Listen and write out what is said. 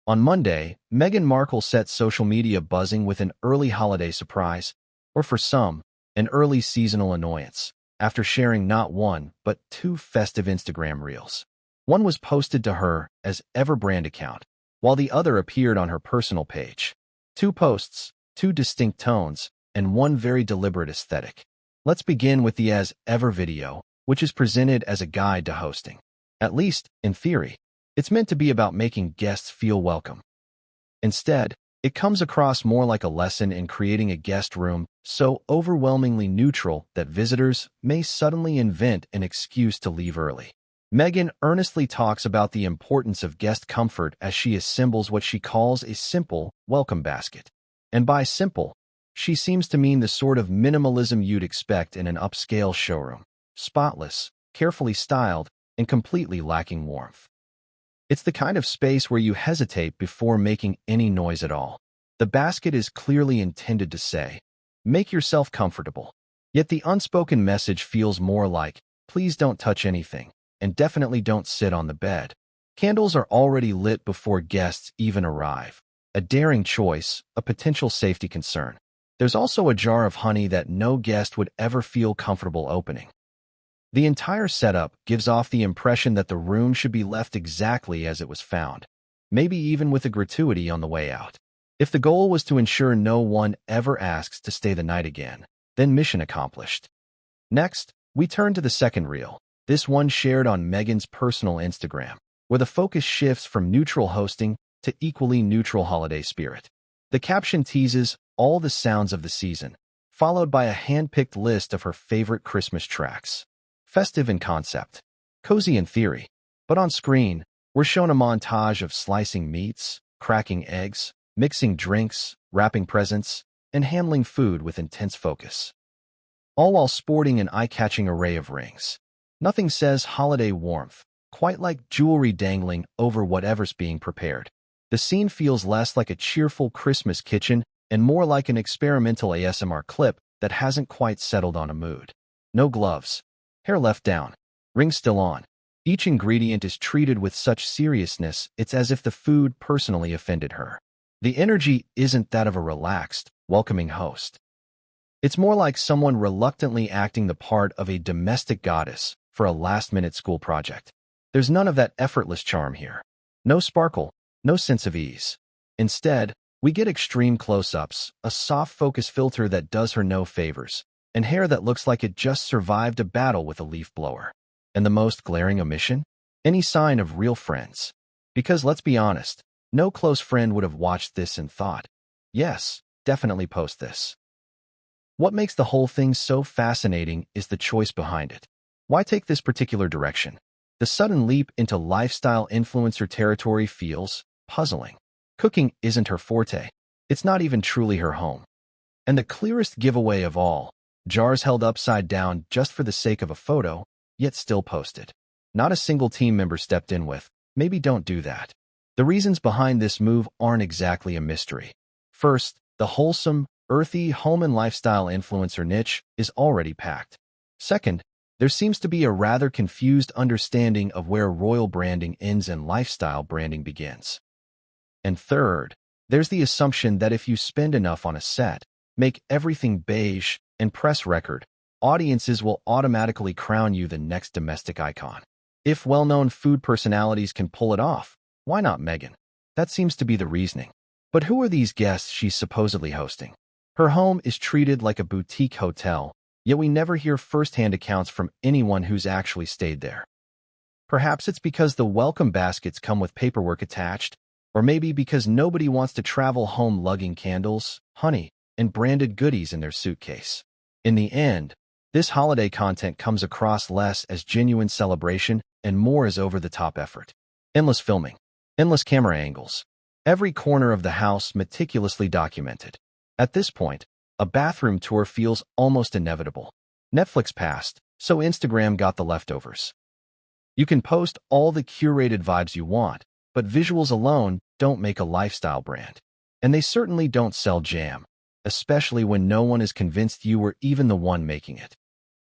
On Monday, Meghan Markle set social media buzzing with an early holiday surprise, or for some, an early seasonal annoyance, after sharing not one, but two festive Instagram reels. One was posted to her as Ever brand account, while the other appeared on her personal page. Two posts, two distinct tones, and one very deliberate aesthetic. Let's begin with the As Ever video, which is presented as a guide to hosting. At least, in theory, it's meant to be about making guests feel welcome. Instead, it comes across more like a lesson in creating a guest room so overwhelmingly neutral that visitors may suddenly invent an excuse to leave early. Meghan earnestly talks about the importance of guest comfort as she assembles what she calls a simple welcome basket. And by simple, she seems to mean the sort of minimalism you'd expect in an upscale showroom. Spotless, carefully styled, and completely lacking warmth. It's the kind of space where you hesitate before making any noise at all. The basket is clearly intended to say, make yourself comfortable. Yet the unspoken message feels more like, please don't touch anything, and definitely don't sit on the bed. Candles are already lit before guests even arrive. A daring choice, a potential safety concern. There's also a jar of honey that no guest would ever feel comfortable opening. The entire setup gives off the impression that the room should be left exactly as it was found, maybe even with a gratuity on the way out. If the goal was to ensure no one ever asks to stay the night again, then mission accomplished. Next, we turn to the second reel, this one shared on Meghan's personal Instagram, where the focus shifts from neutral hosting to equally neutral holiday spirit. The caption teases all the sounds of the season, followed by a hand-picked list of her favorite Christmas tracks. Festive in concept, cozy in theory, but on screen, we're shown a montage of slicing meats, cracking eggs, mixing drinks, wrapping presents, and handling food with intense focus. All while sporting an eye-catching array of rings. Nothing says holiday warmth, quite like jewelry dangling over whatever's being prepared. The scene feels less like a cheerful Christmas kitchen and more like an experimental ASMR clip that hasn't quite settled on a mood. No gloves. Hair left down, rings still on. Each ingredient is treated with such seriousness it's as if the food personally offended her. The energy isn't that of a relaxed, welcoming host. It's more like someone reluctantly acting the part of a domestic goddess for a last-minute school project. There's none of that effortless charm here. No sparkle, no sense of ease. Instead, we get extreme close-ups, a soft focus filter that does her no favors, and hair that looks like it just survived a battle with a leaf blower. And the most glaring omission? Any sign of real friends. Because let's be honest, no close friend would have watched this and thought, yes, definitely post this. What makes the whole thing so fascinating is the choice behind it. Why take this particular direction? The sudden leap into lifestyle influencer territory feels puzzling. Cooking isn't her forte. It's not even truly her home. And the clearest giveaway of all, jars held upside down just for the sake of a photo, yet still posted. Not a single team member stepped in with, maybe don't do that. The reasons behind this move aren't exactly a mystery. First, the wholesome, earthy home and lifestyle influencer niche is already packed. Second, there seems to be a rather confused understanding of where royal branding ends and lifestyle branding begins. And third, there's the assumption that if you spend enough on a set, make everything beige, and press record, audiences will automatically crown you the next domestic icon. If well-known food personalities can pull it off, why not Meghan? That seems to be the reasoning. But who are these guests she's supposedly hosting? Her home is treated like a boutique hotel, yet we never hear first-hand accounts from anyone who's actually stayed there. Perhaps it's because the welcome baskets come with paperwork attached, or maybe because nobody wants to travel home lugging candles, honey, and branded goodies in their suitcase. In the end, this holiday content comes across less as genuine celebration and more as over-the-top effort. Endless filming, endless camera angles, every corner of the house meticulously documented. At this point, a bathroom tour feels almost inevitable. Netflix passed, so Instagram got the leftovers. You can post all the curated vibes you want, but visuals alone don't make a lifestyle brand. And they certainly don't sell jam, especially when no one is convinced you were even the one making it.